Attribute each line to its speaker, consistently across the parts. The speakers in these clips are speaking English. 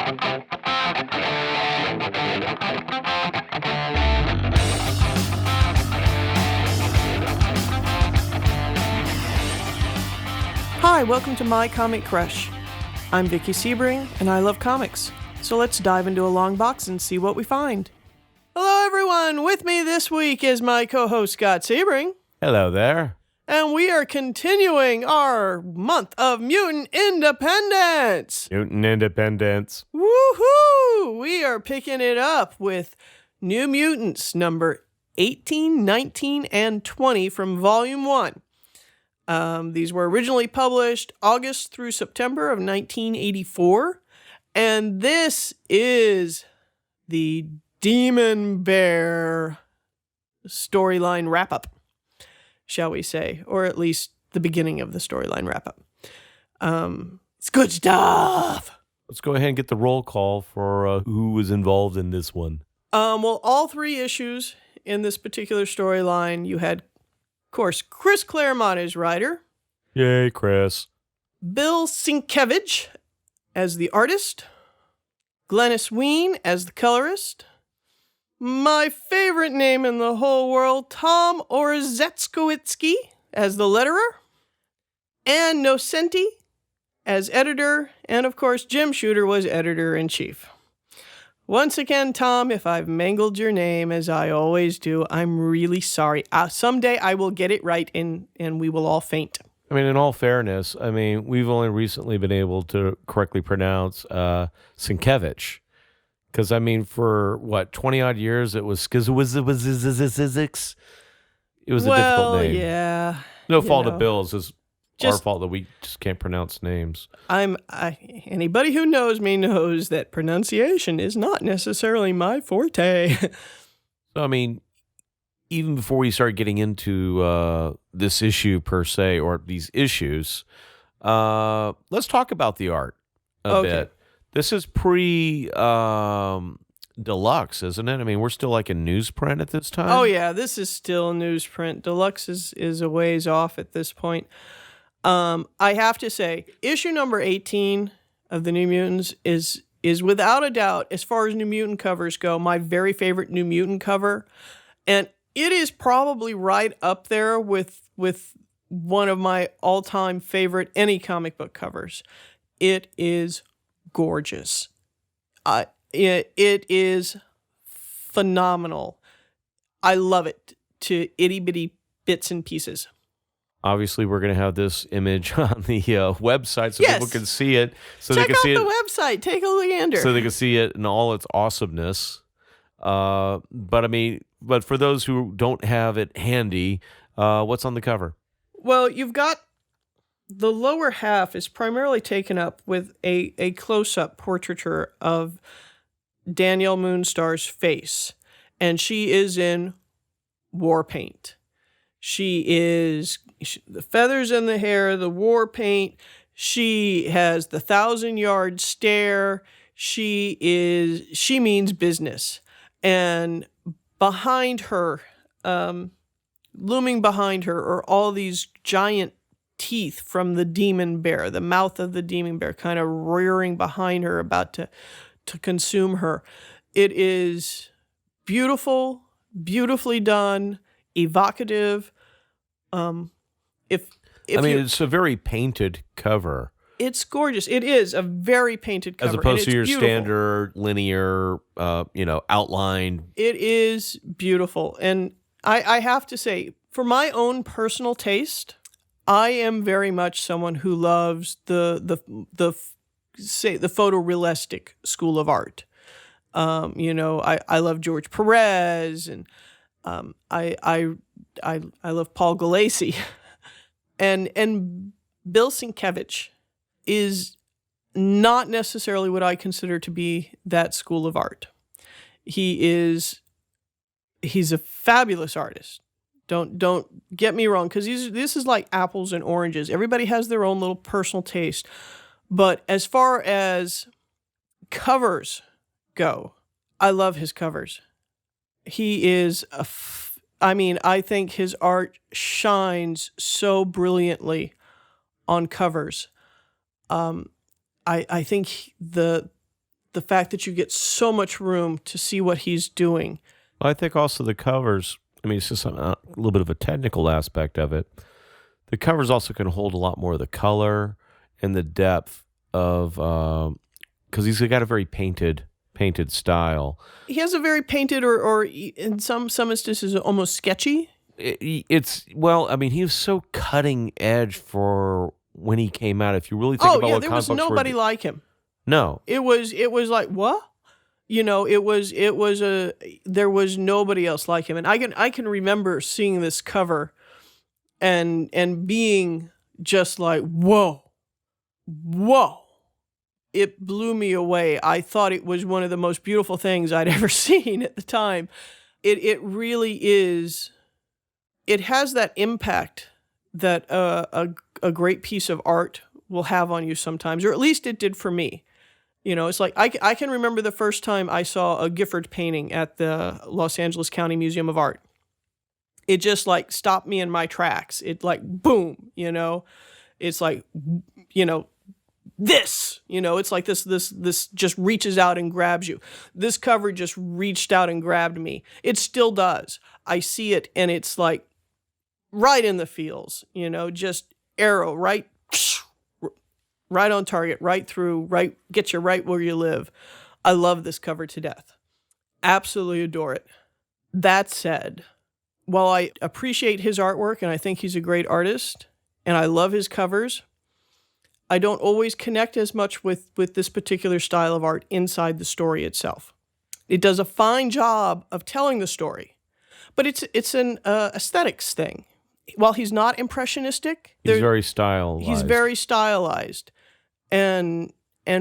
Speaker 1: Hi, welcome to My Comic Crush. I'm Vickie Sebring, and I love comics. So let's dive into a long box and see what we find. Hello, everyone. With me this week is my co-host, Scott Sebring.
Speaker 2: Hello there.
Speaker 1: And we are continuing our month of Mutant Independence.
Speaker 2: Mutant Independence.
Speaker 1: Woohoo! We are picking it up with New Mutants number 18, 19, and 20 from Volume 1. These were originally published August through September of 1984. And this is the Demon Bear storyline wrap-up, shall we say, or at least the beginning of the storyline wrap-up. It's good stuff.
Speaker 2: Let's go ahead and get the roll call for who was involved in this one.
Speaker 1: Well, all three issues in this particular storyline, you had, of course, Chris Claremont as writer.
Speaker 2: Yay, Chris.
Speaker 1: Bill Sienkiewicz as the artist. Glennis Ween as the colorist. My favorite name in the whole world, Tom Orzeszkowiecki as the letterer. Ann Nocenti as editor. And, of course, Jim Shooter was editor-in-chief. Once again, Tom, if I've mangled your name, as I always do, I'm really sorry. Someday I will get it right and we will all faint.
Speaker 2: I mean, in all fairness, we've only recently been able to correctly pronounce Sienkiewicz. Because, for, 20-odd years, it was Skizwiziziziziziziks. It was a difficult name.
Speaker 1: Yeah.
Speaker 2: No fault of Bill's. It's our fault that we just can't pronounce names.
Speaker 1: Anybody who knows me knows that pronunciation is not necessarily my forte.
Speaker 2: So, even before we start getting into this issue per se, or these issues, let's talk about the art a bit. This is pre-deluxe, isn't it? We're still like in newsprint at this time.
Speaker 1: Oh, yeah, this is still newsprint. Deluxe is a ways off at this point. I have to say, issue number 18 of the New Mutants is without a doubt, as far as New Mutant covers go, my very favorite New Mutant cover. And it is probably right up there with one of my all-time favorite any comic book covers. It is gorgeous. It is phenomenal. I love it to itty-bitty bits and pieces.
Speaker 2: Obviously, we're going to have this image on the website so people can see it. So
Speaker 1: Check
Speaker 2: they can see
Speaker 1: out the website. Take a gander.
Speaker 2: So they can see it in all its awesomeness. But for those who don't have it handy, what's on the cover?
Speaker 1: Well, you've got the lower half is primarily taken up with a close-up portraiture of Danielle Moonstar's face. And she is in war paint. The feathers in the hair, the war paint. She has the 1,000-yard stare. She means business. And behind her, looming behind her, are all these giant teeth from the demon bear, the mouth of the demon bear kind of rearing behind her, about to consume her. It is beautiful, beautifully done, evocative.
Speaker 2: It's a very painted cover.
Speaker 1: It's gorgeous. It is a very painted cover.
Speaker 2: As opposed to your standard linear, outline.
Speaker 1: It is beautiful. And I have to say, for my own personal taste, I am very much someone who loves the photorealistic school of art. I love George Perez, and I love Paul Gulacy, and Bill Sienkiewicz is not necessarily what I consider to be that school of art. He's a fabulous artist. Don't get me wrong, because this is like apples and oranges. Everybody has their own little personal taste. But as far as covers go, I love his covers. He is I think his art shines so brilliantly on covers. I think the the fact that you get so much room to see what he's doing.
Speaker 2: Well, I think also the covers, I mean, it's just a little bit of a technical aspect of it. The covers also can hold a lot more of the color and the depth of, because he's got a very painted style.
Speaker 1: He has a very painted or in some instances almost sketchy.
Speaker 2: Well, I mean, he was so cutting edge for when he came out. If you really think about what
Speaker 1: there was
Speaker 2: comic books
Speaker 1: nobody like him.
Speaker 2: No.
Speaker 1: It was like, what? There was nobody else like him. And I can remember seeing this cover and being just like, whoa. It blew me away. I thought it was one of the most beautiful things I'd ever seen at the time. It really is. It has that impact that a great piece of art will have on you sometimes, or at least it did for me. It's like I can remember the first time I saw a Gifford painting at the Los Angeles County Museum of Art. It just like stopped me in my tracks. It like, boom, it's like, this, it's like this just reaches out and grabs you. This cover just reached out and grabbed me. It still does. I see it and it's like right in the feels, just arrow, right on target, right through, right, get you right where you live. I love this cover to death. Absolutely adore it. That said, while I appreciate his artwork and I think he's a great artist and I love his covers, I don't always connect as much with this particular style of art inside the story itself. It does a fine job of telling the story, but it's an aesthetics thing. While he's not impressionistic,
Speaker 2: he's very stylized.
Speaker 1: He's very stylized. And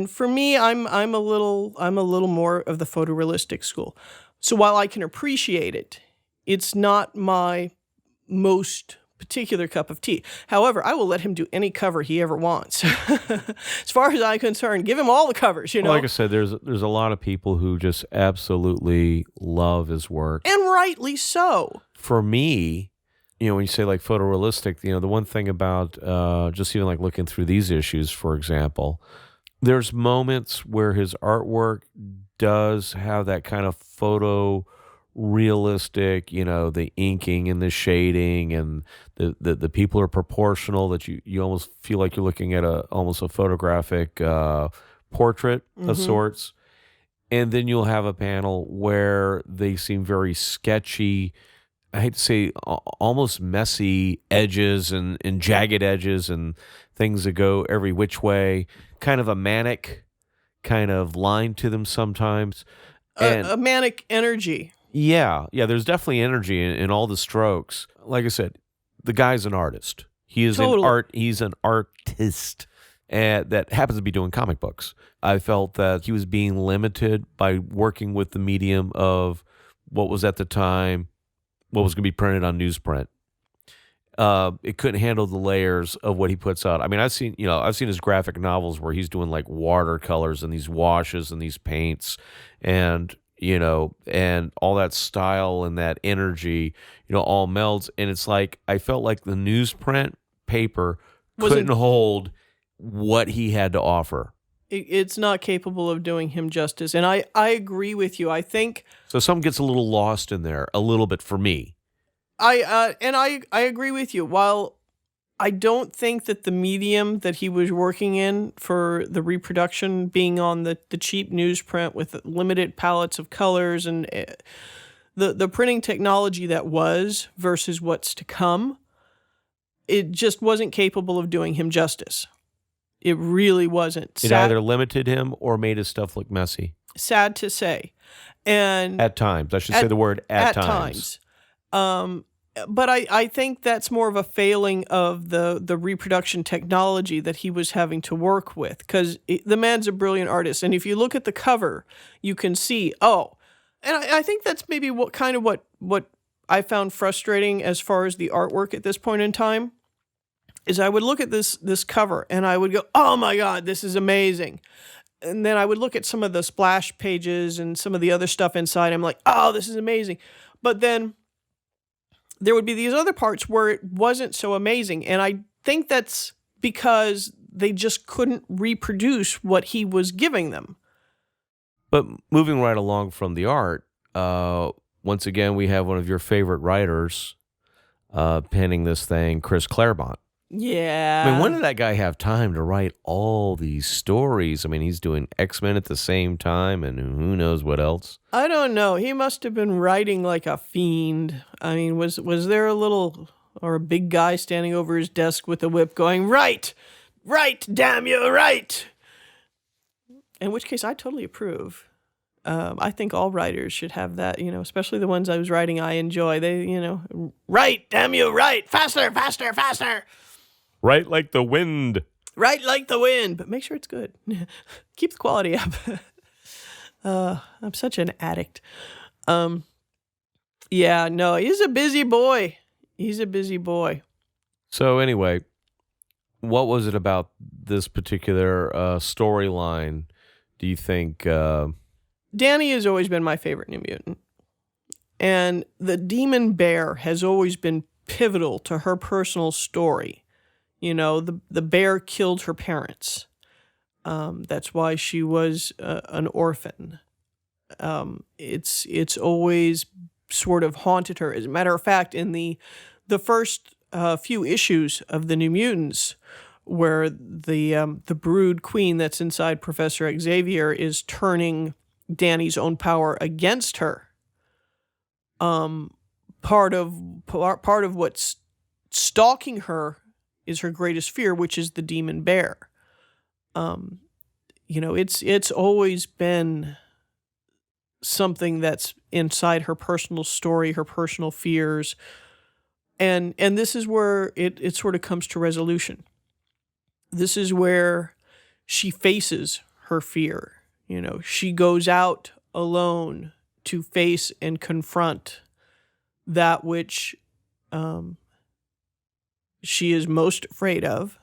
Speaker 1: for me, I'm a little more of the photorealistic school. So while I can appreciate it, it's not my most particular cup of tea. However, I will let him do any cover he ever wants. As far as I'm concerned, give him all the covers,
Speaker 2: Well, like I said, there's a lot of people who just absolutely love his work.
Speaker 1: And rightly so.
Speaker 2: For me, when you say like photorealistic, the one thing about just even like looking through these issues, for example, there's moments where his artwork does have that kind of photorealistic, the inking and the shading and the people are proportional that you almost feel like you're looking at almost a photographic portrait of sorts. And then you'll have a panel where they seem very sketchy, I hate to say almost messy edges and jagged edges and things that go every which way, kind of a manic kind of line to them sometimes. And
Speaker 1: a manic energy.
Speaker 2: Yeah, there's definitely energy in all the strokes. Like I said, the guy's an artist. He is he's an artist that happens to be doing comic books. I felt that he was being limited by working with the medium of what was at the time what was going to be printed on newsprint. It couldn't handle the layers of what he puts out. I mean, I've seen his graphic novels where he's doing like watercolors and these washes and these paints and all that style and that energy, all melds. And it's like, I felt like the newsprint paper couldn't hold what he had to offer.
Speaker 1: It's not capable of doing him justice. And I agree with you. I think
Speaker 2: so. Some gets a little lost in there, a little bit for me.
Speaker 1: I agree with you. While I don't think that the medium that he was working in for the reproduction, being on the cheap newsprint with limited palettes of colors and the printing technology that was versus what's to come, it just wasn't capable of doing him justice. It really wasn't.
Speaker 2: It either limited him or made his stuff look messy.
Speaker 1: Sad to say. And
Speaker 2: at times. I should say the word at times.
Speaker 1: But I think that's more of a failing of the reproduction technology that he was having to work with, because the man's a brilliant artist. And if you look at the cover, you can see, and I think that's maybe what I found frustrating as far as the artwork at this point in time, is I would look at this cover and I would go, oh my God, this is amazing. And then I would look at some of the splash pages and some of the other stuff inside. I'm like, oh, this is amazing. But then there would be these other parts where it wasn't so amazing. And I think that's because they just couldn't reproduce what he was giving them.
Speaker 2: But moving right along from the art, once again, we have one of your favorite writers penning this thing, Chris Claremont.
Speaker 1: Yeah.
Speaker 2: I mean, when did that guy have time to write all these stories? I mean, he's doing X-Men at the same time and who knows what else.
Speaker 1: I don't know. He must have been writing like a fiend. I mean, was there a little or a big guy standing over his desk with a whip going, "Right, damn you, right." In which case, I totally approve. I think all writers should have that, especially the ones I was writing I enjoy. They, "Right, damn you, right, faster, faster, faster."
Speaker 2: Right like the wind.
Speaker 1: Right like the wind, but make sure it's good. Keep the quality up. I'm such an addict. Yeah, no, he's a busy boy.
Speaker 2: So anyway, what was it about this particular storyline, do you think?
Speaker 1: Danny has always been my favorite New Mutant. And the demon bear has always been pivotal to her personal story. The bear killed her parents. That's why she was an orphan. It's always sort of haunted her. As a matter of fact, in the first few issues of the New Mutants, where the brood queen that's inside Professor Xavier is turning Danny's own power against her. Part of what's stalking her is her greatest fear, which is the demon bear. It's always been something that's inside her personal story, her personal fears. And this is where it sort of comes to resolution. This is where she faces her fear. She goes out alone to face and confront that which she is most afraid of.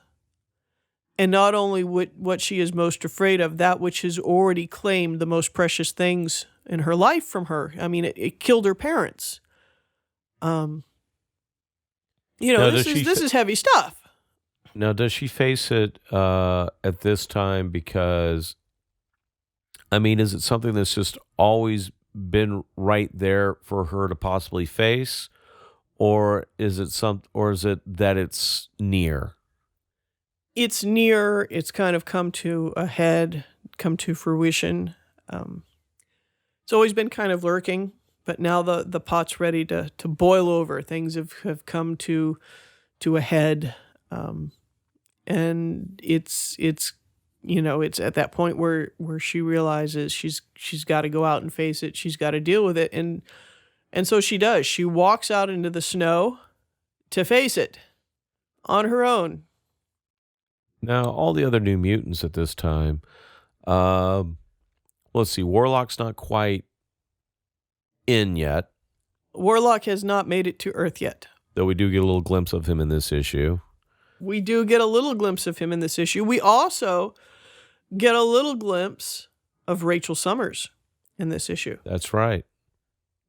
Speaker 1: And not only what she is most afraid of, that which has already claimed the most precious things in her life from her. I mean, it killed her parents. This is heavy stuff.
Speaker 2: Now, does she face it at this time because, I mean, is it something that's just always been right there for her to possibly face? Or is it that it's near?
Speaker 1: It's near. It's kind of come to a head, come to fruition. It's always been kind of lurking, but now the pot's ready to boil over. Things have come to a head, and it's at that point where she realizes she's got to go out and face it. She's got to deal with it, and so she does. She walks out into the snow to face it on her own.
Speaker 2: Now, all the other New Mutants at this time, let's see, Warlock's not quite in yet.
Speaker 1: Warlock has not made it to Earth yet.
Speaker 2: Though we do get a little glimpse of him in this issue.
Speaker 1: We do get a little glimpse of him in this issue. We also get a little glimpse of Rachel Summers in this issue.
Speaker 2: That's right.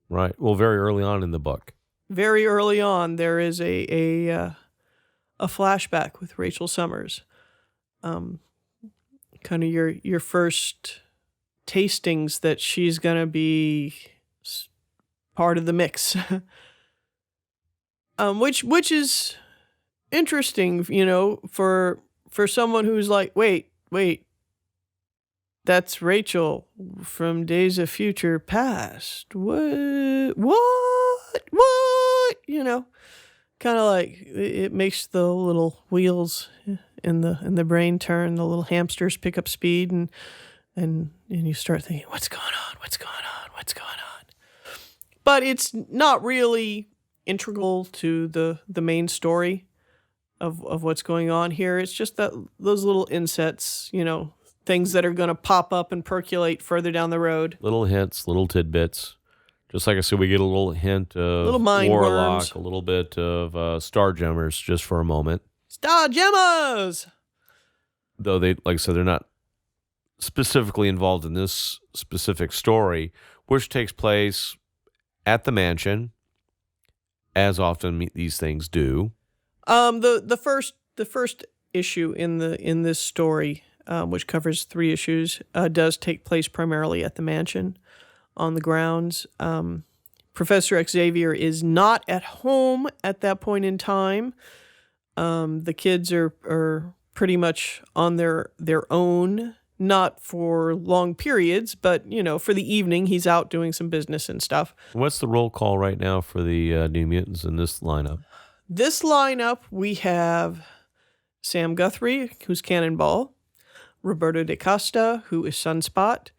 Speaker 2: Right. Well, very early on in the book.
Speaker 1: Very early on, there is a flashback with Rachel Summers. Kind of your first tastings that she's going to be part of the mix. Which is interesting, for someone who's like, wait, that's Rachel from Days of Future Past. What? Kind of like it makes the little wheels in the brain turn. The little hamsters pick up speed, and you start thinking, what's going on? But it's not really integral to the main story of what's going on here. It's just that those little insets, things that are going to pop up and percolate further down the road.
Speaker 2: Little hints, little tidbits. Just like I said, we get a little hint of
Speaker 1: little mind
Speaker 2: Warlock,
Speaker 1: worms.
Speaker 2: A little bit of Stargemmers just for a moment.
Speaker 1: Stargemmers!
Speaker 2: Though they, like I said, they're not specifically involved in this specific story, which takes place at the mansion, as often these things do.
Speaker 1: The first issue in this story which covers 3 issues, does take place primarily at the mansion on the grounds. Professor Xavier is not at home at that point in time. The kids are pretty much on their own, not for long periods, but, for the evening, he's out doing some business and stuff.
Speaker 2: What's the roll call right now for the New Mutants in this lineup?
Speaker 1: This lineup, we have Sam Guthrie, who's Cannonball, Roberto de Costa, who is Sunspot,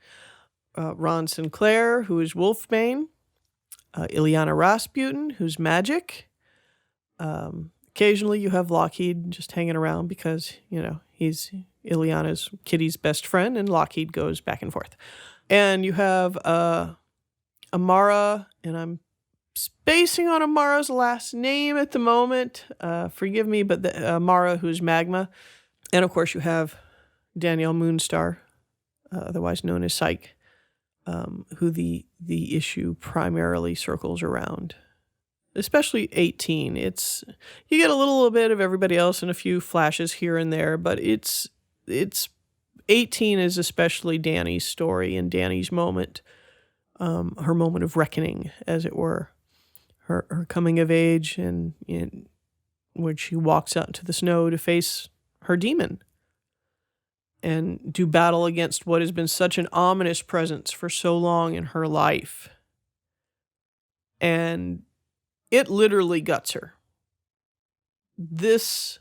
Speaker 1: Ron Sinclair, who is Wolfbane, Ileana Rasputin, who's Magic. Occasionally you have Lockheed just hanging around because, he's Ileana's Kitty's best friend, and Lockheed goes back and forth. And you have Amara, and I'm spacing on Amara's last name at the moment. Forgive me, but Amara, who's Magma. And, of course, you have Danielle Moonstar, otherwise known as Psyche, who the issue primarily circles around. Especially 18. You get a little bit of everybody else and a few flashes here and there, but it's 18 is especially Dani's story and Dani's moment, her moment of reckoning, as it were, her coming of age, and when she walks out into the snow to face her demon and do battle against what has been such an ominous presence for so long in her life. And it literally guts her. This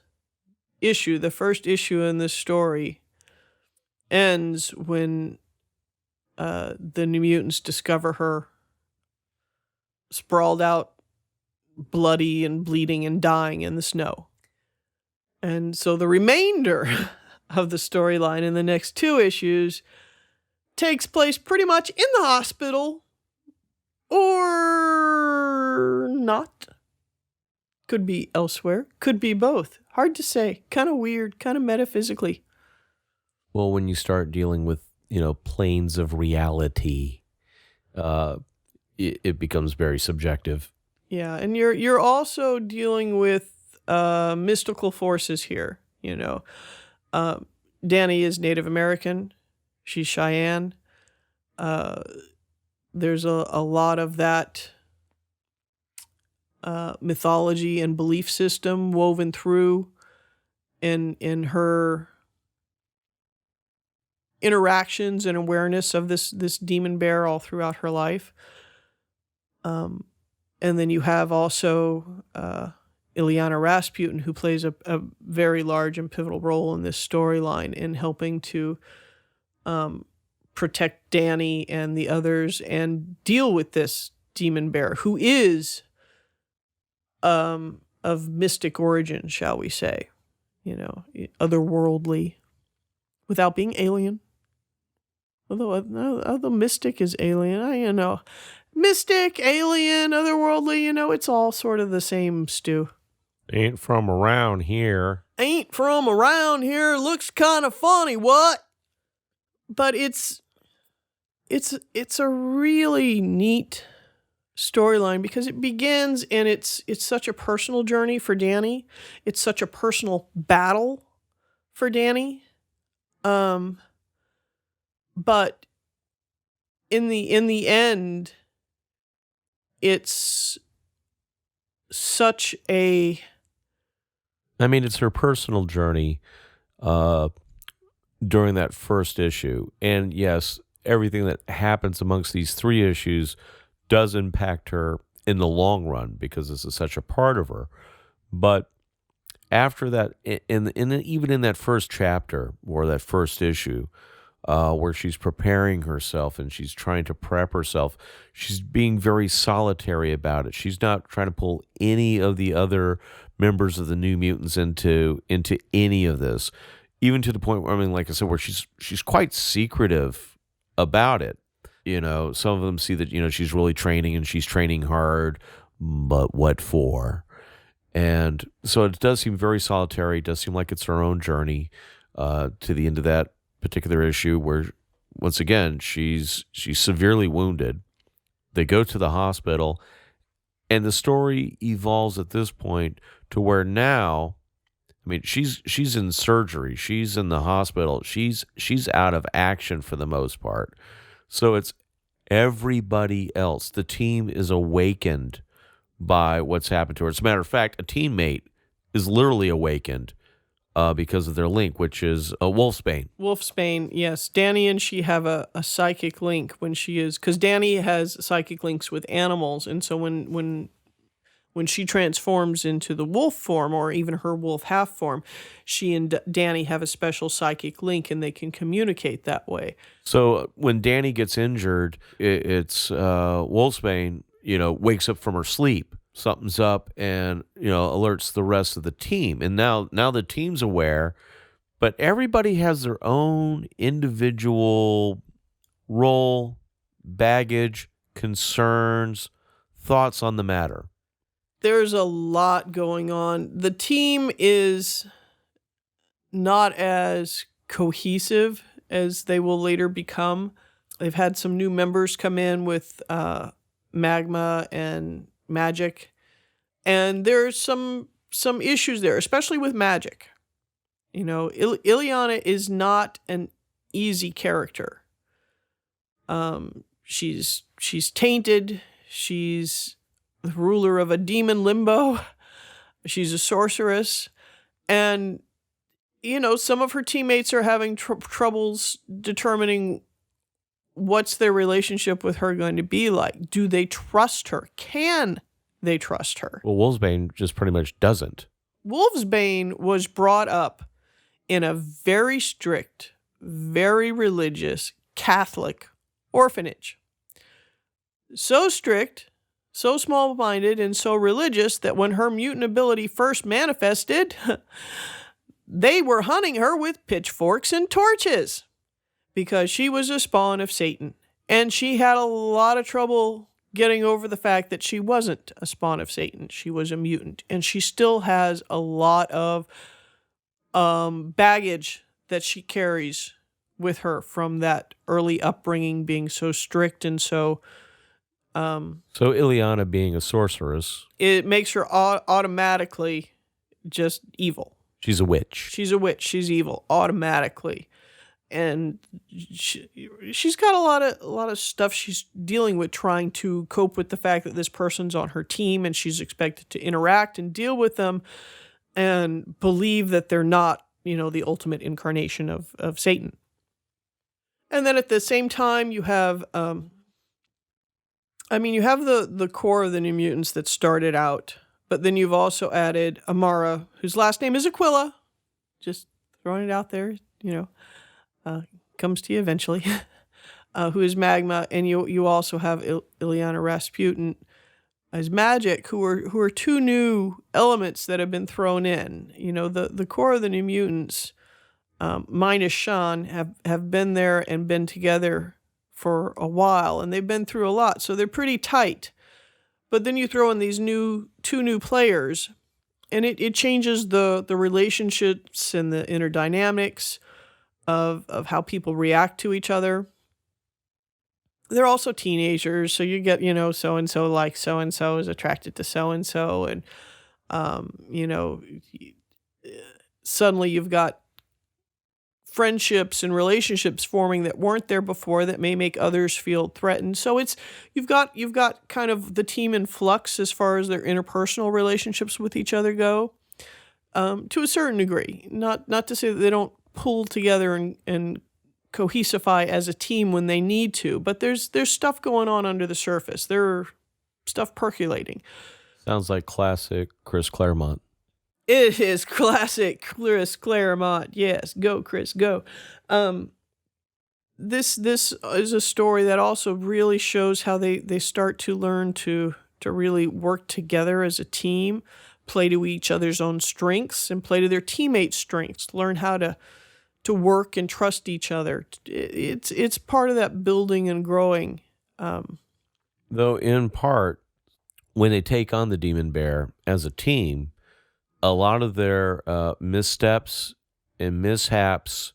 Speaker 1: issue, the first issue in this story, ends when the New Mutants discover her sprawled out, bloody and bleeding and dying in the snow. And so the remainder of the storyline in the next 2 issues takes place pretty much in the hospital, or not. Could be elsewhere. Could be both. Hard to say. Kind of weird. Kind of metaphysically.
Speaker 2: Well, when you start dealing with, planes of reality, it becomes very subjective.
Speaker 1: Yeah, and you're also dealing with mystical forces here. Dani is Native American. She's Cheyenne. There's a lot of that mythology and belief system woven through in her interactions and awareness of this demon bear all throughout her life. And then you have also Ileana Rasputin, who plays a very large and pivotal role in this storyline in helping to protect Dani and the others and deal with this demon bear, who is of mystic origin, shall we say, otherworldly, without being alien. Although mystic is alien, mystic, alien, otherworldly, it's all sort of the same stew.
Speaker 2: Ain't from around here.
Speaker 1: Ain't from around here. Looks kind of funny, what? But it's a really neat storyline because it begins and it's such a personal journey for Dani. It's such a personal battle for Dani. But in the end, it's such a...
Speaker 2: it's her personal journey during that first issue. And yes, everything that happens amongst these 3 issues does impact her in the long run because this is such a part of her. But after that, even in that first chapter or that first issue, where she's preparing herself and she's trying to prep herself, she's being very solitary about it. She's not trying to pull any of the other members of the New Mutants into any of this, even to the point where, like I said, where she's quite secretive about it. Some of them see that, she's really training and she's training hard, but what for? And so it does seem very solitary. It does seem like it's her own journey to the end of that particular issue where, once again, she's severely wounded. They go to the hospital, and the story evolves at this point to where now I mean, she's in surgery. She's in the hospital. She's out of action for the most part. So it's everybody else. The team is awakened by what's happened to her. As a matter of fact, a teammate is literally awakened because of their link, which is Wolfsbane.
Speaker 1: Wolfsbane, yes. Danny and she have a psychic link when she is, because Danny has psychic links with animals, and so when she transforms into the wolf form, or even her wolf half form, she and Danny have a special psychic link, and they can communicate that way.
Speaker 2: So when Danny gets injured, it's Wolfsbane, wakes up from her sleep. Something's up, and alerts the rest of the team. And now the team's aware, but everybody has their own individual role, baggage, concerns, thoughts on the matter.
Speaker 1: There's a lot going on. The team is not as cohesive as they will later become. They've had some new members come in with Magma and Magic, and there's some issues there, especially with Magic. Ileana is not an easy character. She's tainted. She's the ruler of a demon limbo. She's a sorceress, and some of her teammates are having troubles determining what's their relationship with her going to be like. Do they trust her? Can they trust her?
Speaker 2: Well, Wolfsbane just pretty much doesn't.
Speaker 1: Wolfsbane was brought up in a very strict, very religious Catholic orphanage. So strict, so small-minded, and so religious that when her mutant ability first manifested, they were hunting her with pitchforks and torches, because she was a spawn of Satan. And she had a lot of trouble getting over the fact that she wasn't a spawn of Satan. She was a mutant. And she still has a lot of baggage that she carries with her from that early upbringing, being so strict and so...
Speaker 2: So Ileana being a sorceress...
Speaker 1: It makes her automatically just evil.
Speaker 2: She's a witch.
Speaker 1: She's a witch. She's evil automatically. And she's got a lot of stuff she's dealing with, trying to cope with the fact that this person's on her team, and she's expected to interact and deal with them and believe that they're not, the ultimate incarnation of Satan. And then at the same time, you have, you have the core of the New Mutants that started out, but then you've also added Amara, whose last name is Aquila. Just throwing it out there, comes to you eventually, who is Magma, and you also have Ileana Rasputin as Magic, who are two new elements that have been thrown in. The core of the New Mutants, minus Sean, have been there and been together for a while, and they've been through a lot, so they're pretty tight. But then you throw in these two new players, and it changes the relationships and the inner dynamics of how people react to each other. They're also teenagers, so you get, so-and-so like so-and-so is attracted to so-and-so, and, suddenly you've got friendships and relationships forming that weren't there before that may make others feel threatened. So you've got kind of the team in flux as far as their interpersonal relationships with each other go, to a certain degree. Not to say that they don't pull together and cohesify as a team when they need to, but there's stuff going on under the surface. There's stuff percolating.
Speaker 2: Sounds like classic Chris Claremont.
Speaker 1: It is classic Chris Claremont. Yes, go Chris, go. This is a story that also really shows how they start to learn to really work together as a team, play to each other's own strengths and play to their teammates' strengths, learn how to work and trust each other. It's part of that building and growing.
Speaker 2: Though in part, when they take on the Demon Bear as a team, a lot of their missteps and mishaps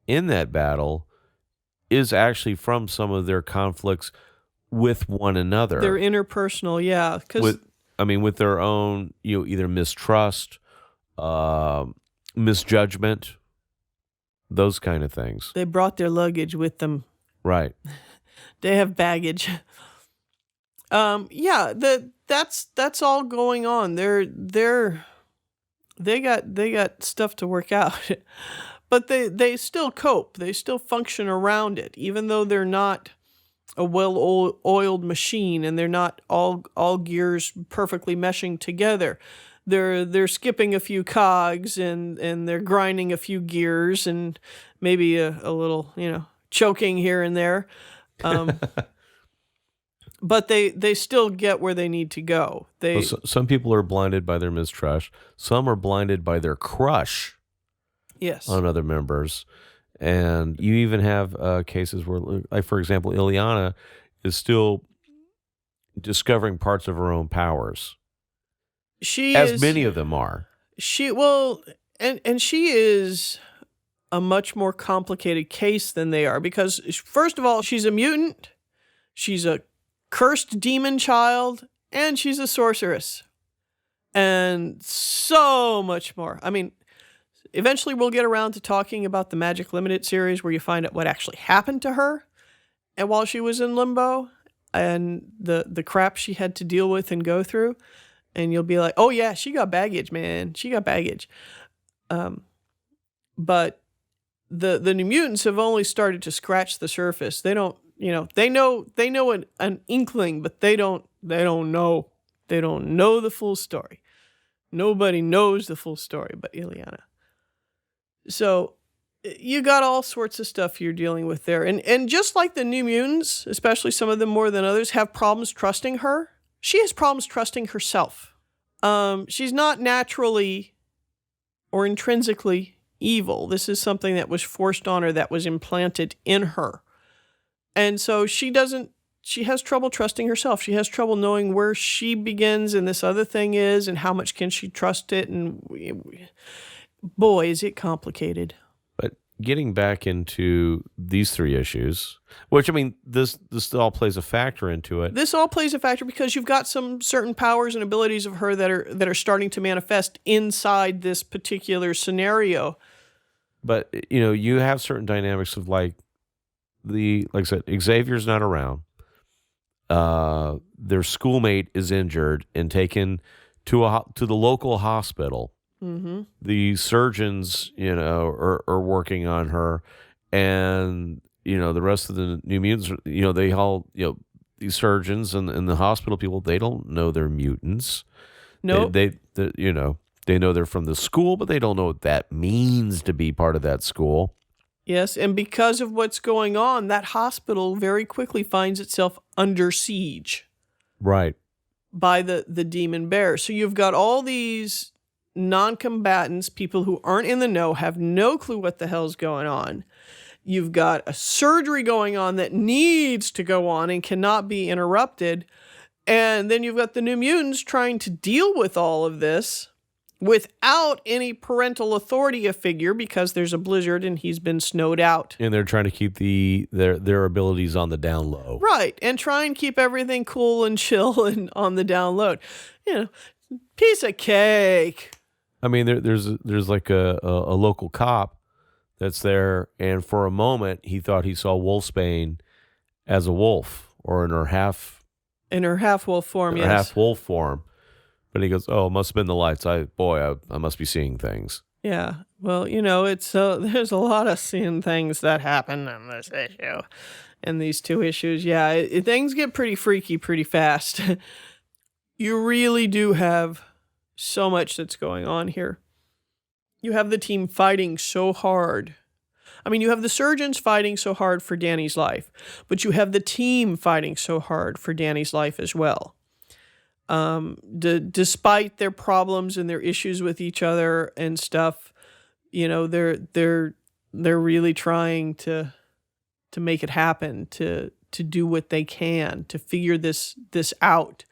Speaker 2: in that battle is actually from some of their conflicts with one another.
Speaker 1: Their interpersonal, yeah.
Speaker 2: With their own, either mistrust, misjudgment, those kind of things.
Speaker 1: They brought their luggage with them.
Speaker 2: Right.
Speaker 1: They have baggage. Yeah, that's all going on. They got stuff to work out. But they still cope. They still function around it, even though they're not a well-oiled machine and they're not all gears perfectly meshing together. They're skipping a few cogs and they're grinding a few gears and maybe a little, choking here and there. But they still get where they need to go.
Speaker 2: Some people are blinded by their mistrust. Some are blinded by their crush.
Speaker 1: Yes.
Speaker 2: On other members. And you even have cases where, like, for example, Ileana is still discovering parts of her own powers. Many of them are.
Speaker 1: And she is a much more complicated case than they are because, first of all, she's a mutant, she's a cursed demon child, and she's a sorceress. And so much more. I mean, eventually we'll get around to talking about the Magic Limited series where you find out what actually happened to her and while she was in limbo and the crap she had to deal with and go through. And you'll be like, oh yeah, she got baggage, man. She got baggage. But the New Mutants have only started to scratch the surface. They don't, they know an inkling, but they don't know. They don't know the full story. Nobody knows the full story but Ileana. So you got all sorts of stuff you're dealing with there. And just like the New Mutants, especially some of them more than others, have problems trusting her, she has problems trusting herself. She's not naturally or intrinsically evil. This is something that was forced on her, that was implanted in her. And so she has trouble trusting herself. She has trouble knowing where she begins and this other thing is and how much can she trust it. And boy, is it complicated.
Speaker 2: But getting back into these three issues, which, I mean, this all plays a factor into it.
Speaker 1: This all plays a factor because you've got some certain powers and abilities of her that are starting to manifest inside this particular scenario.
Speaker 2: But, you have certain dynamics of like I said, Xavier's not around. Their schoolmate is injured and taken to the local hospital.
Speaker 1: Mm-hmm.
Speaker 2: The surgeons, are working on her, and the rest of the New Mutants, they all, these surgeons and the hospital people, they don't know they're mutants.
Speaker 1: No,
Speaker 2: they know they're from the school, but they don't know what that means to be part of that school.
Speaker 1: Yes, and because of what's going on, that hospital very quickly finds itself under siege.
Speaker 2: Right.
Speaker 1: By the demon bear. So you've got all these non-combatants, people who aren't in the know, have no clue what the hell's going on. You've got a surgery going on that needs to go on and cannot be interrupted. And then you've got the New Mutants trying to deal with all of this without any parental authority figure because there's a blizzard and he's been snowed out.
Speaker 2: And they're trying to keep their abilities on the down low.
Speaker 1: Right, and try and keep everything cool and chill and on the down low. Piece of cake.
Speaker 2: I mean, there's like a local cop that's there, and for a moment he thought he saw Wolfsbane as a wolf or in her half
Speaker 1: wolf form, yes.
Speaker 2: Half wolf form. But he goes, "Oh, it must have been the lights. I must be seeing things."
Speaker 1: Yeah. Well, it's there's a lot of seeing things that happen in this issue, in these two issues. Yeah, things get pretty freaky pretty fast. You really do have so much that's going on here. You have the team fighting so hard. I mean, you have the surgeons fighting so hard for Danny's life, but you have the team fighting so hard for Danny's life as well. Despite their problems and their issues with each other and stuff, they're really trying to make it happen, to do what they can, to figure this out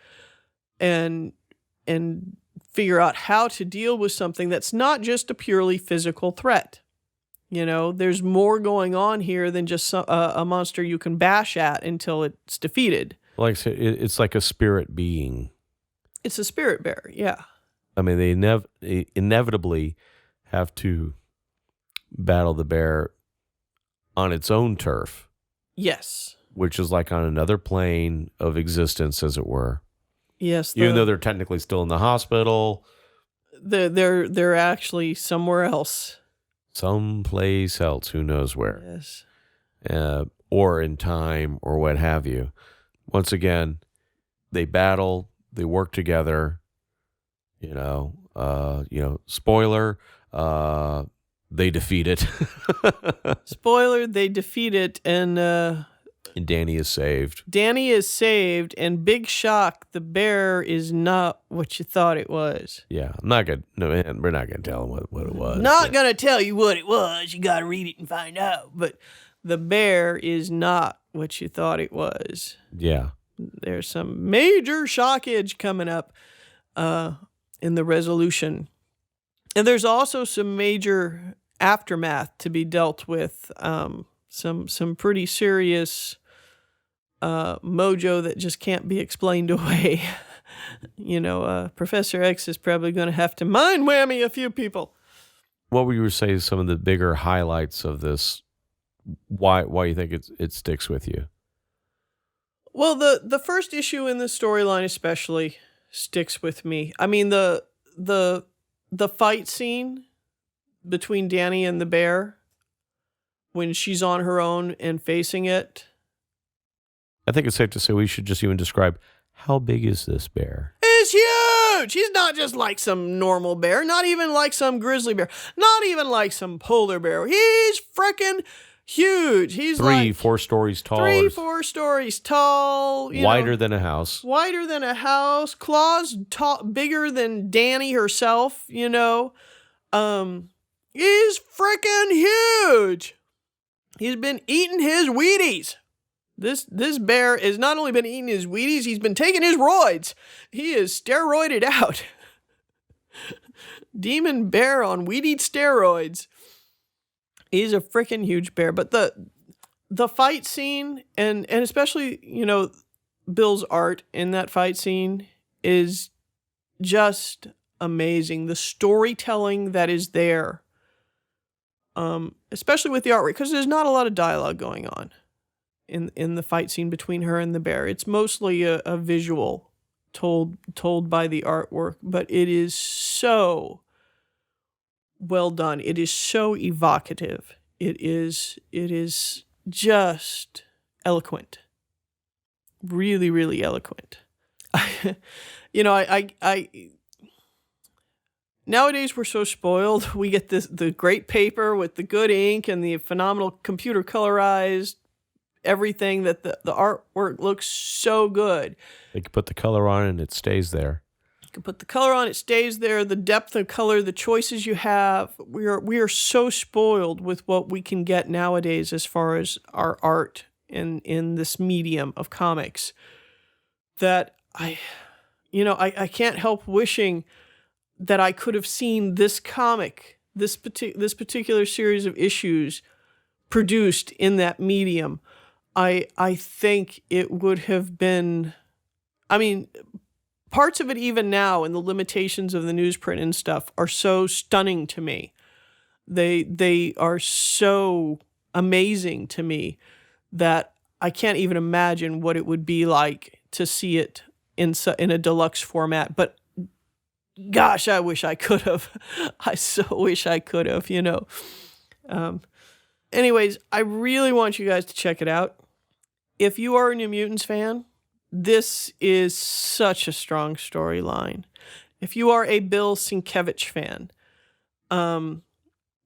Speaker 1: and figure out how to deal with something that's not just a purely physical threat. There's more going on here than just a monster you can bash at until it's defeated.
Speaker 2: Like I said, it's like a spirit being.
Speaker 1: It's a spirit bear, yeah.
Speaker 2: I mean, they inevitably have to battle the bear on its own turf.
Speaker 1: Yes.
Speaker 2: Which is like on another plane of existence, as it were.
Speaker 1: Yes.
Speaker 2: Even though they're technically still in the hospital.
Speaker 1: They're actually somewhere else.
Speaker 2: Someplace else, who knows where.
Speaker 1: Yes.
Speaker 2: Or in time, or what have you. Once again, they battle, they work together. Spoiler, they defeat it.
Speaker 1: Spoiler, they defeat it, and
Speaker 2: Danny is saved.
Speaker 1: Danny is saved, and big shock, the bear is not what you thought it was.
Speaker 2: Yeah, I'm not gonna. No, man, we're not gonna tell him what it was.
Speaker 1: Not gonna tell you what it was. You gotta read it and find out. But the bear is not what you thought it was.
Speaker 2: Yeah,
Speaker 1: there's some major shockage coming up in the resolution, and there's also some major aftermath to be dealt with. Some pretty serious mojo that just can't be explained away. Professor X is probably going to have to mind whammy a few people.
Speaker 2: What would you say is some of the bigger highlights of this? Why you think it sticks with you?
Speaker 1: Well, the first issue in the storyline especially sticks with me. I mean, the fight scene between Danny and the bear when she's on her own and facing it.
Speaker 2: I think it's safe to say we should just even describe how big is this bear?
Speaker 1: It's huge! He's not just like some normal bear, not even like some grizzly bear, not even like some polar bear. He's freaking huge. He's
Speaker 2: 4 stories tall.
Speaker 1: 4 stories tall.
Speaker 2: Wider than a house.
Speaker 1: Wider than a house. Claws bigger than Danny herself, He's freaking huge. He's been eating his Wheaties. This bear has not only been eating his Wheaties, he's been taking his roids. He is steroided out. Demon bear on Wheatie steroids. He's a freaking huge bear. But the fight scene, and especially, Bill's art in that fight scene is just amazing. The storytelling that is there, especially with the artwork, because there's not a lot of dialogue going on in the fight scene between her and the bear. It's mostly a visual told by the artwork, but it is so well done. It is so evocative. It is just eloquent. Really, really eloquent. I nowadays we're so spoiled. We get the great paper with the good ink and the phenomenal computer colorized everything, that the artwork looks so good.
Speaker 2: They can put the color on and it stays there.
Speaker 1: You can put the color on, it stays there. The depth of color, the choices you have. We are so spoiled with what we can get nowadays as far as our art in this medium of comics, that I can't help wishing that I could have seen this comic, this particular series of issues produced in that medium. I think it would have been, parts of it even now and the limitations of the newsprint and stuff are so stunning to me. They are so amazing to me that I can't even imagine what it would be like to see it in a deluxe format. But gosh, I wish I could have. I so wish I could have, Anyways, I really want you guys to check it out. If you are a New Mutants fan, this is such a strong storyline. If you are a Bill Sienkiewicz fan,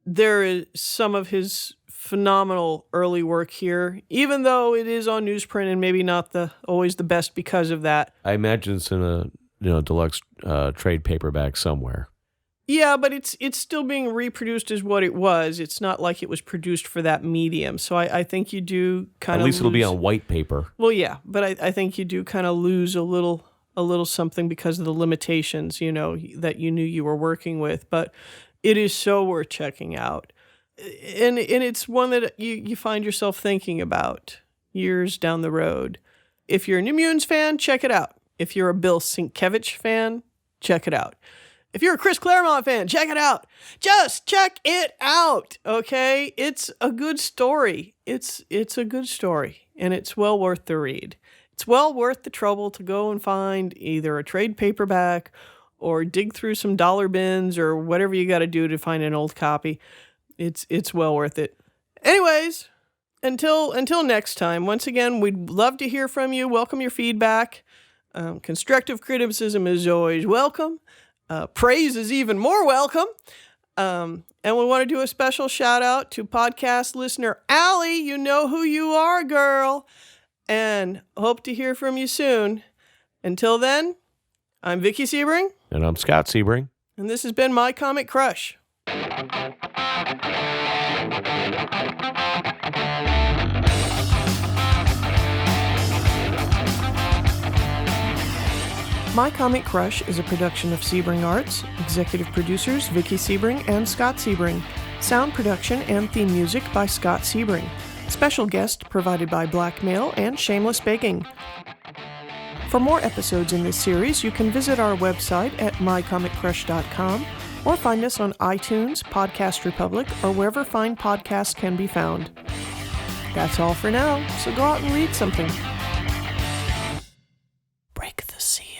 Speaker 1: there is some of his phenomenal early work here, even though it is on newsprint and maybe not always the best because of that.
Speaker 2: I imagine it's in a deluxe trade paperback somewhere.
Speaker 1: Yeah, but it's still being reproduced as what it was. It's not like it was produced for that medium. So I think you do kind of
Speaker 2: At least it'll be on white paper.
Speaker 1: Well, yeah, but I think you do kind of lose a little something because of the limitations, that you knew you were working with. But it is so worth checking out. And it's one that you find yourself thinking about years down the road. If you're a New Mutants fan, check it out. If you're a Bill Sienkiewicz fan, check it out. If you're a Chris Claremont fan, check it out. Just check it out, okay? It's a good story. It's a good story, and it's well worth the read. It's well worth the trouble to go and find either a trade paperback or dig through some dollar bins or whatever you got to do to find an old copy. It's well worth it. Anyways, until next time, once again, we'd love to hear from you. Welcome your feedback. Constructive criticism is always welcome. Praise is even more welcome. And we want to do a special shout out to podcast listener Allie. You know who you are, girl. And hope to hear from you soon. Until then, I'm Vickie Sebring.
Speaker 2: And I'm Scott Sebring.
Speaker 1: And this has been My Comic Crush. My Comic Crush is a production of Sebring Arts. Executive producers Vickie Sebring and Scott Sebring. Sound production and theme music by Scott Sebring. Special guest provided by Blackmail and Shameless Baking. For more episodes in this series, you can visit our website at mycomiccrush.com or find us on iTunes, Podcast Republic, or wherever fine podcasts can be found. That's all for now, so go out and read something. Break the seal.